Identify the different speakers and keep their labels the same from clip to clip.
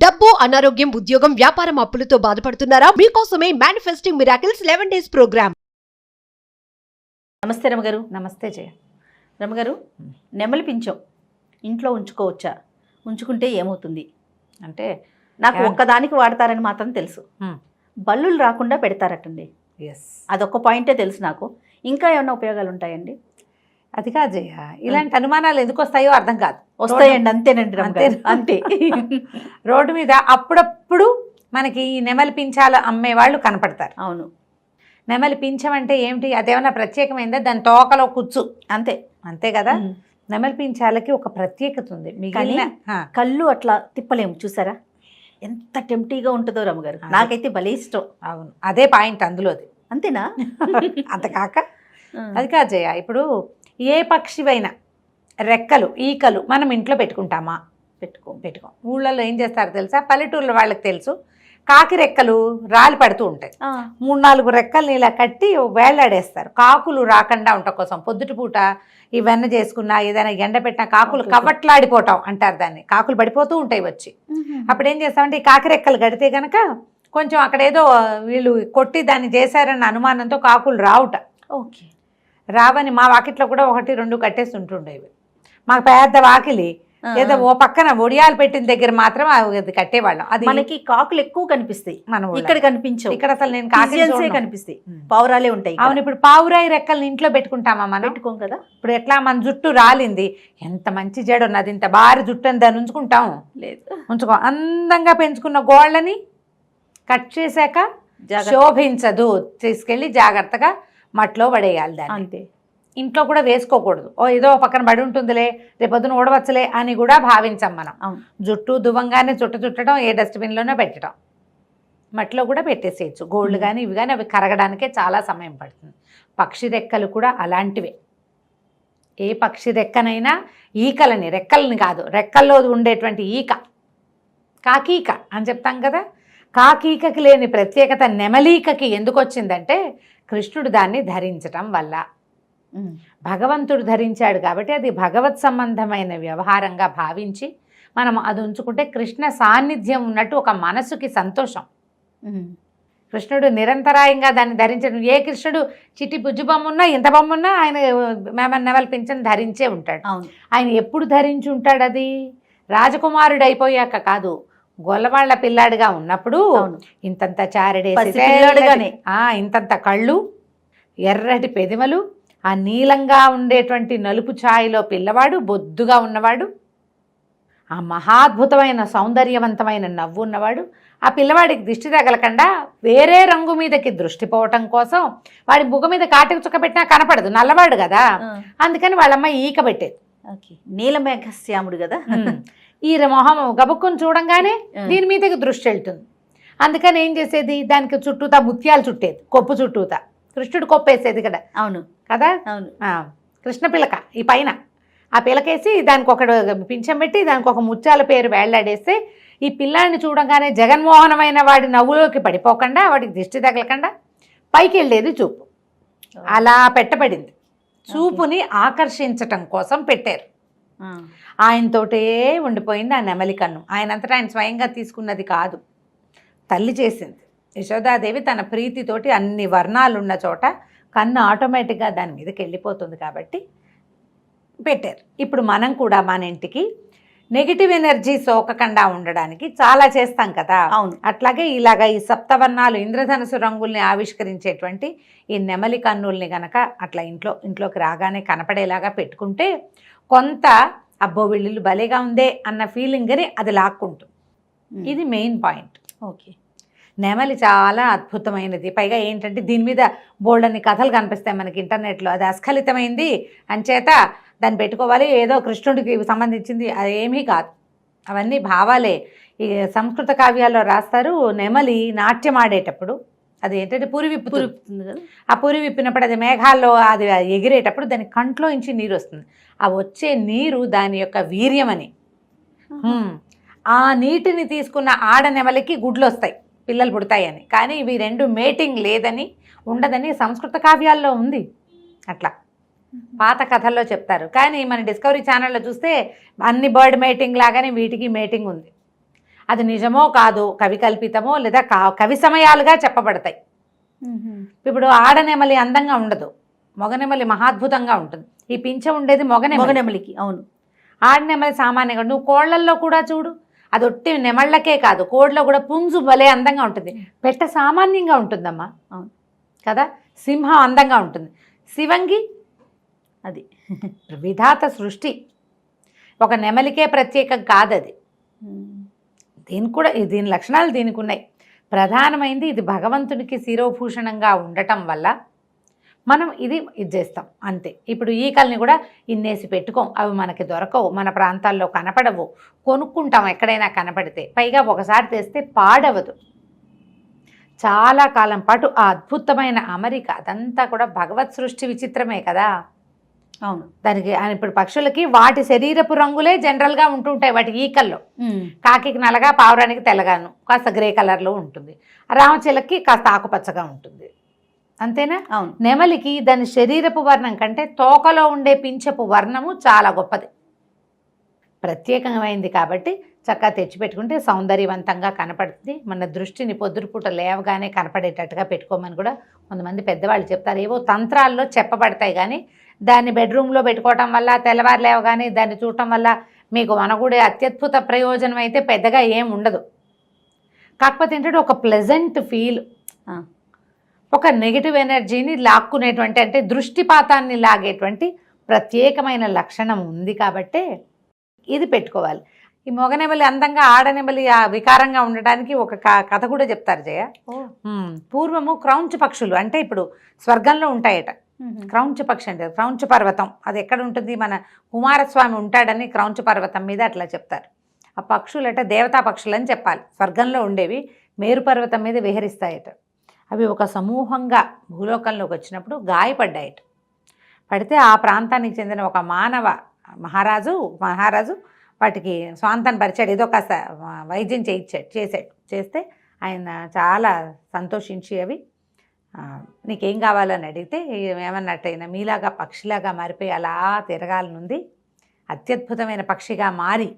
Speaker 1: డబ్బు, అనారోగ్యం, ఉద్యోగం, వ్యాపారం అప్పులతో బాధపడుతున్నారా? మీకోసమే మేనిఫెస్టింగ్ మిరాకిల్స్ 11 days ప్రోగ్రామ్.
Speaker 2: నమస్తే రమగారు.
Speaker 3: నమస్తే జయ.
Speaker 2: రమగారు, నెమలి పించం ఇంట్లో ఉంచుకోవచ్చా? ఉంచుకుంటే ఏమవుతుంది?
Speaker 3: అంటే
Speaker 2: నాకు ఒక్కదానికి వాడతారని మాత్రం తెలుసు. బల్లులు రాకుండా పెడతారటండి.
Speaker 3: ఎస్,
Speaker 2: అదొక పాయింటే తెలుసు నాకు. ఇంకా ఏమైనా ఉపయోగాలు ఉంటాయండి?
Speaker 3: అది కాదు జయ, ఇలాంటి అనుమానాలు ఎందుకు వస్తాయో అర్థం కాదు.
Speaker 2: వస్తాయండి, అంతేనండి రమగారు, అంతే.
Speaker 3: రోడ్డు మీద అప్పుడప్పుడు మనకి ఈ నెమలి పించాలు అమ్మేవాళ్ళు కనపడతారు.
Speaker 2: అవును.
Speaker 3: నెమలి పించం అంటే ఏమిటి? అదేమన్నా ప్రత్యేకమైందా? దాని తోకలో కుచ్చు,
Speaker 2: అంతే
Speaker 3: అంతే కదా. నెమలి పించాలకి ఒక ప్రత్యేకత ఉంది. మిగిలిన
Speaker 2: కళ్ళు అట్లా తిప్పలేము, చూసారా ఎంత టెంప్టీగా ఉంటుందో రమగారు. నాకైతే భలే ఇష్టం.
Speaker 3: అవును, అదే పాయింట్ అందులోది.
Speaker 2: అంతేనా?
Speaker 3: అంత కాక అది కాదు జయ, ఇప్పుడు ఏ పక్షివైనా రెక్కలు, ఈకలు మనం ఇంట్లో పెట్టుకుంటామా? పెట్టుకోం. ఊళ్ళల్లో ఏం చేస్తారో తెలుసా? పల్లెటూరులో వాళ్ళకి తెలుసు. కాకి రెక్కలు రాలి పడుతూ ఉంటాయి. 3-4 రెక్కల్ని ఇలా కట్టి వేళ్లాడేస్తారు, కాకులు రాకుండా ఉండటం కోసం. పొద్దుటి పూట ఈ వెన్న చేసుకున్నా, ఏదైనా ఎండ పెట్టినా కాకులు కవట్లాడిపోవటం అంటారు దాన్ని. కాకులు పడిపోతూ ఉంటాయి వచ్చి. అప్పుడు ఏం చేస్తామంటే ఈ కాకి రెక్కలు కడితే కనుక కొంచెం అక్కడ ఏదో వీళ్ళు కొట్టి దాన్ని చేశారన్న అనుమానంతో కాకులు రావుట.
Speaker 2: ఓకే.
Speaker 3: రావని మా వాకిట్లో కూడా 1-2 కట్టేసి ఉంటుండేవి. మాకు పెద్ద వాకిలి, ఏదో ఓ పక్కన ఒడియాలు పెట్టిన దగ్గర మాత్రం అది కట్టేవాళ్ళం. అది
Speaker 2: మనకి కాకులు ఎక్కువ కనిపిస్తాయి,
Speaker 3: మనం
Speaker 2: ఇక్కడ కనిపించవు.
Speaker 3: ఇక్కడ అసలు నేను కాకి
Speaker 2: కనిపిస్తాయి, పావురాలే ఉంటాయి.
Speaker 3: అవును, ఇప్పుడు పావురాయి రెక్కల్ని ఇంట్లో పెట్టుకుంటామా మనం?
Speaker 2: పెట్టుకోం కదా.
Speaker 3: ఇప్పుడు ఎట్లా మన జుట్టు రాలింది, ఎంత మంచి జడ ఉన్నది, ఇంత భారీ జుట్టు అని దాన్ని ఉంచుకుంటాం? లేదు, ఉంచుకో. అందంగా పెంచుకున్న గోళ్ళని కట్ చేశాక శోభించదు, తీసుకెళ్ళి జాగ్రత్తగా మట్లో పడేయాలి దాన్ని.
Speaker 2: అంతే.
Speaker 3: ఇంట్లో కూడా వేసుకోకూడదు. ఏదో పక్కన పడి ఉంటుందిలే, రేపొద్దున ఊడవచ్చలే అని కూడా భావించాం మనం. జుట్టు దువ్వంగానే చుట్టడం, ఏ డస్ట్బిన్లోనే పెట్టడం. మట్లో కూడా పెట్టేసేయచ్చు. గోల్డ్ కానీ ఇవి కానీ అవి కరగడానికే చాలా సమయం పడుతుంది. పక్షి రెక్కలు కూడా అలాంటివే. ఏ పక్షి రెక్కనైనా ఈకలని, రెక్కలని కాదు, రెక్కల్లో ఉండేటువంటి ఈక, కాకీక అని చెప్తాం కదా. కాకీకకి లేని ప్రత్యేకత నెమలీకకి ఎందుకు వచ్చిందంటే కృష్ణుడు దాన్ని ధరించటం వల్ల. భగవంతుడు ధరించాడు కాబట్టి అది భగవత్ సంబంధమైన వ్యవహారంగా భావించి మనం అది ఉంచుకుంటే కృష్ణ సాన్నిధ్యం ఉన్నట్టు ఒక మనసుకి సంతోషం. కృష్ణుడు నిరంతరాయంగా దాన్ని ధరించడం. ఏ కృష్ణుడు చిట్టి బుజ్జు బొమ్మ ఉన్నా, ఇంత బొమ్మ ఉన్నా ఆయన నెమలి పింఛను ధరించే ఉంటాడు. ఆయన ఎప్పుడు ధరించి ఉంటాడు? అది రాజకుమారుడు అయిపోయాక కాదు, గొల్లవాళ్ల పిల్లాడిగా ఉన్నప్పుడు ఇంతంత చారడేసి, ఇంతంత కళ్ళు, ఎర్రటి పెదిమలు, ఆ నీలంగా ఉండేటువంటి నలుపు ఛాయలో పిల్లవాడు, బొద్దుగా ఉన్నవాడు, ఆ మహాద్భుతమైన సౌందర్యవంతమైన నవ్వు ఉన్నవాడు. ఆ పిల్లవాడికి దిష్టి తగలకుండా వేరే రంగు మీదకి దృష్టి పోవటం కోసం వాడి బుగ్గ మీద కాటికి చుక్క పెట్టినా కనపడదు, నల్లవాడు కదా. అందుకని వాళ్ళమ్మ ఈక పెట్టేది.
Speaker 2: నీలమేఘశ్యాముడు కదా.
Speaker 3: ఈ మొహం గబుక్కుని చూడంగానే దీని మీదకి దృష్టి వెళ్తుంది. అందుకని ఏం చేసేది, దానికి చుట్టూతా ముత్యాలు చుట్టేది, కొప్పు చుట్టూతా. కృష్ణుడు కొప్పేసేది కదా.
Speaker 2: అవును
Speaker 3: కదా.
Speaker 2: అవును.
Speaker 3: కృష్ణ పిలక ఈ పైన ఆ పిలకేసి దానికి ఒక పింఛం పెట్టి దానికి ఒక ముత్యాల పేరు వేళ్లాడేస్తే ఈ పిల్లాడిని చూడగానే జగన్మోహనమైన వాడి నవ్వులోకి పడిపోకుండా, వాడికి దిష్టి తగలకుండా పైకి వెళ్ళేది చూపు. అలా పెట్టబడింది. చూపుని ఆకర్షించటం కోసం పెట్టారు. ఆయనతోటే ఉండిపోయింది ఆ నెమలి కన్ను. ఆయనంతటా ఆయన స్వయంగా తీసుకున్నది కాదు, తల్లి చేసింది. యశోదాదేవి తన ప్రీతితోటి అన్ని వర్ణాలున్న చోట కన్ను ఆటోమేటిక్గా దాని మీదకి వెళ్ళిపోతుంది కాబట్టి పెట్టారు. ఇప్పుడు మనం కూడా మన ఇంటికి నెగిటివ్ ఎనర్జీ సోకకుండా ఉండడానికి చాలా చేస్తాం కదా.
Speaker 2: అవును.
Speaker 3: అట్లాగే ఇలాగ ఈ సప్తవర్ణాలు ఇంద్రధనుసు రంగుల్ని ఆవిష్కరించేటువంటి ఈ నెమలి కన్నుల్ని గనక అట్లా ఇంట్లోకి రాగానే కనపడేలాగా పెట్టుకుంటే కొంత అబ్బో వీళ్ళు భలేగా ఉందే అన్న ఫీలింగ్ని అది లాక్కుంటుంది. ఇది మెయిన్ పాయింట్.
Speaker 2: ఓకే.
Speaker 3: నెమలి చాలా అద్భుతమైనది. పైగా ఏంటంటే దీని మీద బోల్డన్ని కథలు కనిపిస్తాయి మనకి ఇంటర్నెట్లో. అది అస్ఖలితమైంది అంచేత దాన్ని పెట్టుకోవాలి, ఏదో కృష్ణుడికి సంబంధించింది, అదేమీ కాదు. అవన్నీ భావాలే. ఈ సంస్కృత కావ్యాల్లో రాస్తారు, నెమలి నాట్యం ఆడేటప్పుడు అది ఏంటంటే పురి విప్పుతుంది కదా. ఆ పురి విప్పినప్పుడు అది మేఘాల్లో అది ఎగిరేటప్పుడు దాని కంట్లో నుంచి నీరు వస్తుంది. ఆ వచ్చే నీరు దాని యొక్క వీర్యమని. ఆ నీటిని తీసుకున్న ఆడ నెమలికి గుడ్లు వస్తాయి, పిల్లలు పుడతాయని. కానీ ఇవి రెండు మేటింగ్ లేదని, ఉండదని సంస్కృత కావ్యాల్లో ఉంది. అట్లా పాత కథల్లో చెప్తారు. కానీ మన డిస్కవరీ ఛానల్లో చూస్తే అన్ని బర్డ్ మేటింగ్ లాగానే వీటికి మేటింగ్ ఉంది. అది నిజమో కాదో, కవి కల్పితమో లేదా కవి సమయాలుగా చెప్పబడతాయి. ఇప్పుడు ఆడనెమలి అందంగా ఉండదు, మొగనెమలి మహాద్భుతంగా ఉంటుంది. ఈ పింఛ ఉండేది
Speaker 2: మొగనెమలికి. అవును.
Speaker 3: ఆడనెమలి సామాన్యంగా. నువ్వు కోళ్లల్లో కూడా చూడు, అది ఒట్టి నెమళ్ళకే కాదు, కోడిలో కూడా పుంజు భలే అందంగా ఉంటుంది, పెట్ట సామాన్యంగా ఉంటుందమ్మా.
Speaker 2: అవును
Speaker 3: కదా. సింహం అందంగా ఉంటుంది, శివంగి
Speaker 2: అది
Speaker 3: విధాత సృష్టి, ఒక నెమలికే ప్రత్యేకం కాదు అది. దీనికి కూడా దీని లక్షణాలు దీనికి ఉన్నాయి. ప్రధానమైంది ఇది భగవంతునికి శిరోభూషణంగా ఉండటం వల్ల మనం ఇది చేస్తాం అంతే. ఇప్పుడు ఈకల్ని కూడా ఇన్నేసి పెట్టుకోం, అవి మనకి దొరకవు, మన ప్రాంతాల్లో కనపడవు, కొనుక్కుంటాం ఎక్కడైనా కనపడితే. పైగా ఒకసారి తెస్తే పాడవదు, చాలా కాలం పాటు ఆ అద్భుతమైన అమరిక. అదంతా కూడా భగవత్ సృష్టి విచిత్రమే కదా.
Speaker 2: అవును.
Speaker 3: దానికి ఇప్పుడు పక్షులకి వాటి శరీరపు రంగులే జనరల్గా ఉంటుంటాయి. వాటి ఈకల్లో కాకికి నల్లగా, పావురానికి తెల్లగాను, కాస్త గ్రే కలర్లో ఉంటుంది, రామచిలకి కాస్త ఆకుపచ్చగా ఉంటుంది, అంతేనా.
Speaker 2: అవును.
Speaker 3: నెమలికి దాని శరీరపు వర్ణం కంటే తోకలో ఉండే పింఛపు వర్ణము చాలా గొప్పది, ప్రత్యేకమైంది. కాబట్టి చక్కగా తెచ్చిపెట్టుకుంటే సౌందర్యవంతంగా కనపడుతుంది. మన దృష్టిని పొద్దురుపూట లేవగానే కనపడేటట్టుగా పెట్టుకోమని కూడా కొంతమంది పెద్దవాళ్ళు చెప్తారు. ఏవో తంత్రాల్లో చెప్పబడతాయి, కానీ దాన్ని బెడ్రూమ్లో పెట్టుకోవటం వల్ల, తెల్లవారు లేవగానే దాన్ని చూడటం వల్ల మీకు మనగుడే అత్యద్భుత ప్రయోజనం అయితే పెద్దగా ఏం ఉండదు. కాకపోతే ఏంటంటే ఒక ప్లెజెంట్ ఫీల్, ఒక నెగిటివ్ ఎనర్జీని లాక్కునేటువంటి, అంటే దృష్టిపాతాన్ని లాగేటువంటి ప్రత్యేకమైన లక్షణం ఉంది. కాబట్టే ఇది పెట్టుకోవాలి. ఈ మొగనెమలి అందంగా, ఆడనెమలి వికారంగా ఉండడానికి ఒక కథ కూడా చెప్తారు జయ. పూర్వము క్రౌంచ పక్షులు అంటే ఇప్పుడు స్వర్గంలో ఉంటాయట. క్రౌంచ పక్షి అంటే క్రౌంచ పర్వతం, అది ఎక్కడ ఉంటుంది, మన కుమారస్వామి ఉంటాడని క్రౌంచ పర్వతం మీద అట్లా చెప్తారు. ఆ పక్షులట దేవతా పక్షులు అని చెప్పాలి, స్వర్గంలో ఉండేవి, మేరు పర్వతం మీద విహరిస్తాయట. అవి ఒక సమూహంగా భూలోకంలోకి వచ్చినప్పుడు గాయపడ్డాయట. పడితే ఆ ప్రాంతానికి చెందిన ఒక మహారాజు వాటికి స్వాంతం పరిచాడు, ఏదో కాస్త వైద్యం చేస్తే ఆయన చాలా సంతోషించి అవి నీకేం కావాలని అడిగితే ఏమన్నట్టయినా మీలాగా పక్షిలాగా మారిపోయి అలా తిరగాలనుంది, అత్యద్భుతమైన పక్షిగా మారి,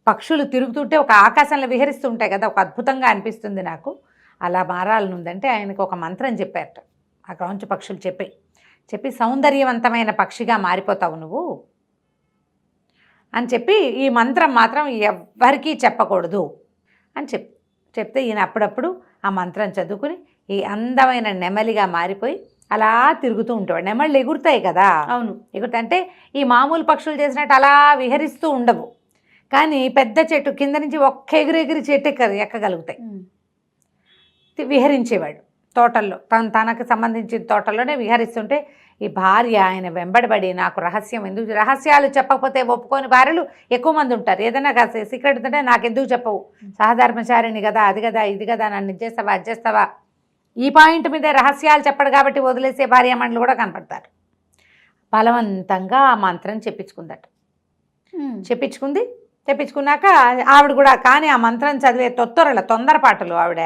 Speaker 3: పక్షులు తిరుగుతుంటే ఒక ఆకాశంలో విహరిస్తుంటాయి కదా, ఒక అద్భుతంగా అనిపిస్తుంది నాకు, అలా మారాలనుందంటే ఆయనకు ఒక మంత్రం చెప్పారట. ఆ క్రౌంచ పక్షులు చెప్పి సౌందర్యవంతమైన పక్షిగా మారిపోతావు నువ్వు అని చెప్పి, ఈ మంత్రం మాత్రం ఎవ్వరికీ చెప్పకూడదు అని చెప్తే ఈయన అప్పుడప్పుడు ఆ మంత్రం చదువుకుని ఈ అందమైన నెమలిగా మారిపోయి అలా తిరుగుతూ ఉంటాడు. నెమళ్ళు ఎగురుతాయి కదా.
Speaker 2: అవును,
Speaker 3: ఎగురుతాయి అంటే ఈ మామూలు పక్షులు చేసినట్టు అలా విహరిస్తూ ఉండవు, కానీ పెద్ద చెట్టు కింద నుంచి ఒక్క ఎగిరి చెట్టు ఎక్కగలుగుతాయి. విహరించేవాడు తోటల్లో, తనకు సంబంధించిన తోటల్లోనే విహరిస్తుంటే ఈ భార్య ఆయన వెంబడబడి నాకు రహస్యం ఎందుకు, రహస్యాలు చెప్పకపోతే ఒప్పుకోని భార్యలు ఎక్కువ మంది ఉంటారు. ఏదైనా కాస్త సీక్రెట్ ఉంటే నాకెందుకు చెప్పవు, సహధర్మచారిణి కదా, అది కదా ఇది కదా, నన్ను ఇచ్చేస్తావా అడ్చేస్తావా, ఈ పాయింట్ మీదే రహస్యాలు చెప్పడు కాబట్టి వదిలేసే భార్యామణులు కూడా కనపడతారు. బలవంతంగా ఆ మంత్రం చెప్పించుకుందట. చెప్పించుకున్నాక ఆవిడ కూడా, కానీ ఆ మంత్రం చదివే తొందరపాటులు ఆవిడ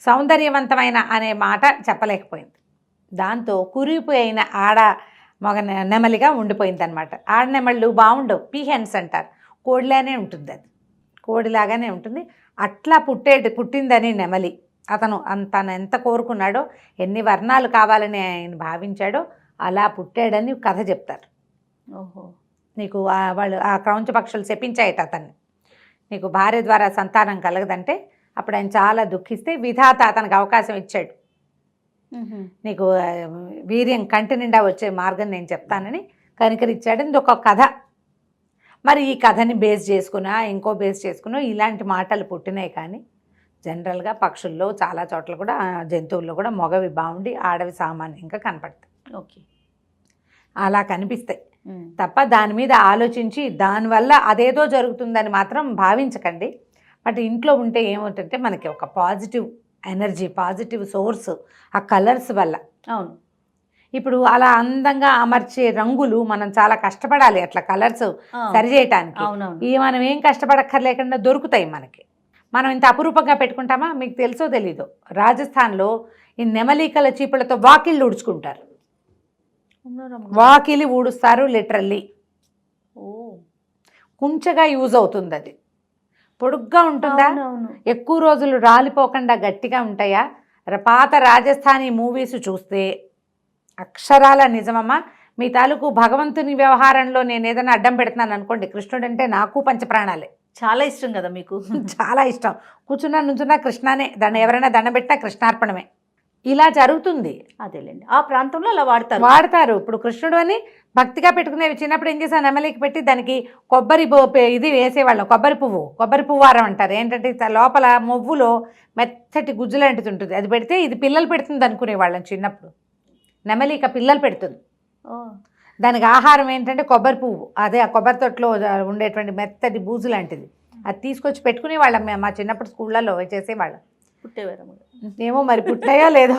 Speaker 3: సౌందర్యవంతమైన అనే మాట చెప్పలేకపోయింది. దాంతో కురిపోయిన మగ నెమలిగా ఉండిపోయింది అనమాట. ఆడనెమళ్ళు బాగుండవు, పీహెన్స్ అంటారు, కోడిలానే ఉంటుంది, అది కోడిలాగానే ఉంటుంది. అట్లా పుట్టిందని నెమలి తను ఎంత కోరుకున్నాడో, ఎన్ని వర్ణాలు కావాలని ఆయన భావించాడో అలా పుట్టాడని కథ చెప్తారు.
Speaker 2: ఓహో,
Speaker 3: నీకు వాళ్ళు ఆ క్రౌంచ పక్షులు చెప్పించాయట అతన్ని, నీకు భార్య ద్వారా సంతానం కలగదంటే అప్పుడు ఆయన చాలా దుఃఖిస్తే విధాత అతనికి అవకాశం ఇచ్చాడు. నీకు వీర్యం కంటి నిండా వచ్చే మార్గం నేను చెప్తానని కనికరిచ్చాడు. ఇది ఒక కథ. మరి ఈ కథని బేస్ చేసుకున్నా ఇంకో బేస్ చేసుకున్నా ఇలాంటి మాటలు పుట్టినాయి. కానీ జనరల్గా పక్షుల్లో చాలా చోట్ల కూడా, జంతువుల్లో కూడా మగవి బాగుండి ఆడవి సామాన్యంగా కనపడతాయి.
Speaker 2: ఓకే,
Speaker 3: అలా కనిపిస్తాయి తప్ప దాని మీద ఆలోచించి దానివల్ల అదేదో జరుగుతుందని మాత్రం భావించకండి. బట్ ఇంట్లో ఉంటే ఏమవుతుందంటే మనకి ఒక పాజిటివ్ ఎనర్జీ, పాజిటివ్ సోర్స్ ఆ కలర్స్ వల్ల.
Speaker 2: అవును,
Speaker 3: ఇప్పుడు అలా అందంగా అమర్చే రంగులు మనం చాలా కష్టపడాలి అట్లా కలర్స్ సరిచేయటానికి. మనం ఏం కష్టపడక్కర్లేకుండా దొరుకుతాయి మనకి. మనం ఇంత అపురూపంగా పెట్టుకుంటామా, మీకు తెలుసో తెలీదో, రాజస్థాన్లో ఈ నెమలికల చీపులతో వాకిళ్ళు ఊడ్చుకుంటారు. వాకిలి ఊడుస్తారు లిటరల్లీ. కుంచగా యూజ్ అవుతుంది అది. పొడుగ్గా ఉంటుందా,
Speaker 2: అవునవును.
Speaker 3: ఎక్కువ రోజులు రాలిపోకుండా గట్టిగా ఉంటాయా? పాత రాజస్థానీ మూవీస్ చూస్తే అక్షరాల నిజమమ్మా. మీ తాలూకు భగవంతుని వ్యవహారంలో నేను ఏదైనా అడ్డం పెడుతున్నాను అనుకోండి, కృష్ణుడు అంటే నాకు పంచప్రాణాలే,
Speaker 2: చాలా ఇష్టం కదా మీకు.
Speaker 3: చాలా ఇష్టం. కూర్చున్నా నుంచున్నా కృష్ణానే, ఎవరైనా దండం పెట్టినా కృష్ణార్పణమే. ఇలా జరుగుతుంది.
Speaker 2: అదేలేండి, ఆ ప్రాంతంలో అలా
Speaker 3: వాడతారు. ఇప్పుడు కృష్ణుడు అని భక్తిగా పెట్టుకునేవి. చిన్నప్పుడు ఏం చేశాను, నెమలికి పెట్టి దానికి కొబ్బరి ఇది వేసేవాళ్ళం, కొబ్బరి పువ్వారం అంటారు. ఏంటంటే లోపల మొవ్వులో మెత్తటి గుజ్జు లాంటిది ఉంటుంది, అది పెడితే ఇది పిల్లలు పెడుతుంది అనుకునేవాళ్ళం చిన్నప్పుడు. నెమలిక పిల్లలు పెడుతుంది, దానికి ఆహారం ఏంటంటే కొబ్బరి పువ్వు. అదే ఆ కొబ్బరి తొట్లో ఉండేటువంటి మెత్తటి బూజు లాంటిది, అది తీసుకొచ్చి పెట్టుకునేవాళ్ళం మేము మా చిన్నప్పుడు స్కూళ్ళలో చేసేవాళ్ళం.
Speaker 2: పుట్టేవారు.
Speaker 3: ఏమో మరి పుట్టాయో లేదో,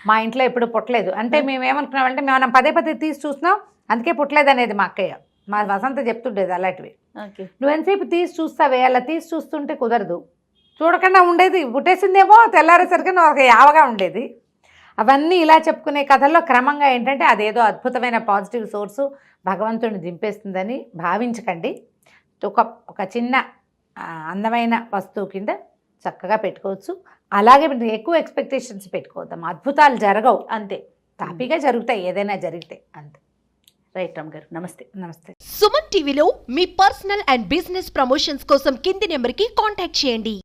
Speaker 3: మా ఇంట్లో ఎప్పుడు పుట్టలేదు. అంటే మేము ఏమనుకున్నామంటే మనం పదే తీసి చూస్తున్నాం, అందుకే పుట్టలేదు అనేది మా అక్కయ్య, మా వసంత చెప్తుండేది అలాంటివి. నువ్వెంతసేపు తీసి చూస్తావే, అలా తీసి చూస్తుంటే కుదరదు, చూడకుండా ఉండేది, పుట్టేసిందేమో తెల్లారేసరికి ఒక యావగా ఉండేది. అవన్నీ ఇలా చెప్పుకునే కథల్లో క్రమంగా ఏంటంటే అదేదో అద్భుతమైన పాజిటివ్ సోర్సు భగవంతుడిని దింపేస్తుందని భావించకండి. ఒక చిన్న అందమైన వస్తువు కింద చక్కగా పెట్టుకోవచ్చు. అలాగే ఎక్కువ ఎక్స్పెక్టేషన్స్ పెట్టుకోవద్దాం, అద్భుతాలు జరగవు, అంతే, తాపీగా జరుగుతాయి ఏదైనా జరిగితే, అంతే.
Speaker 2: రైట్ రామ్ గారు, నమస్తే.
Speaker 3: నమస్తే.
Speaker 1: సుమన్ టీవీలో మీ పర్సనల్ అండ్ బిజినెస్ ప్రమోషన్స్ కోసం కింది నెంబర్కి కాంటాక్ట్ చేయండి.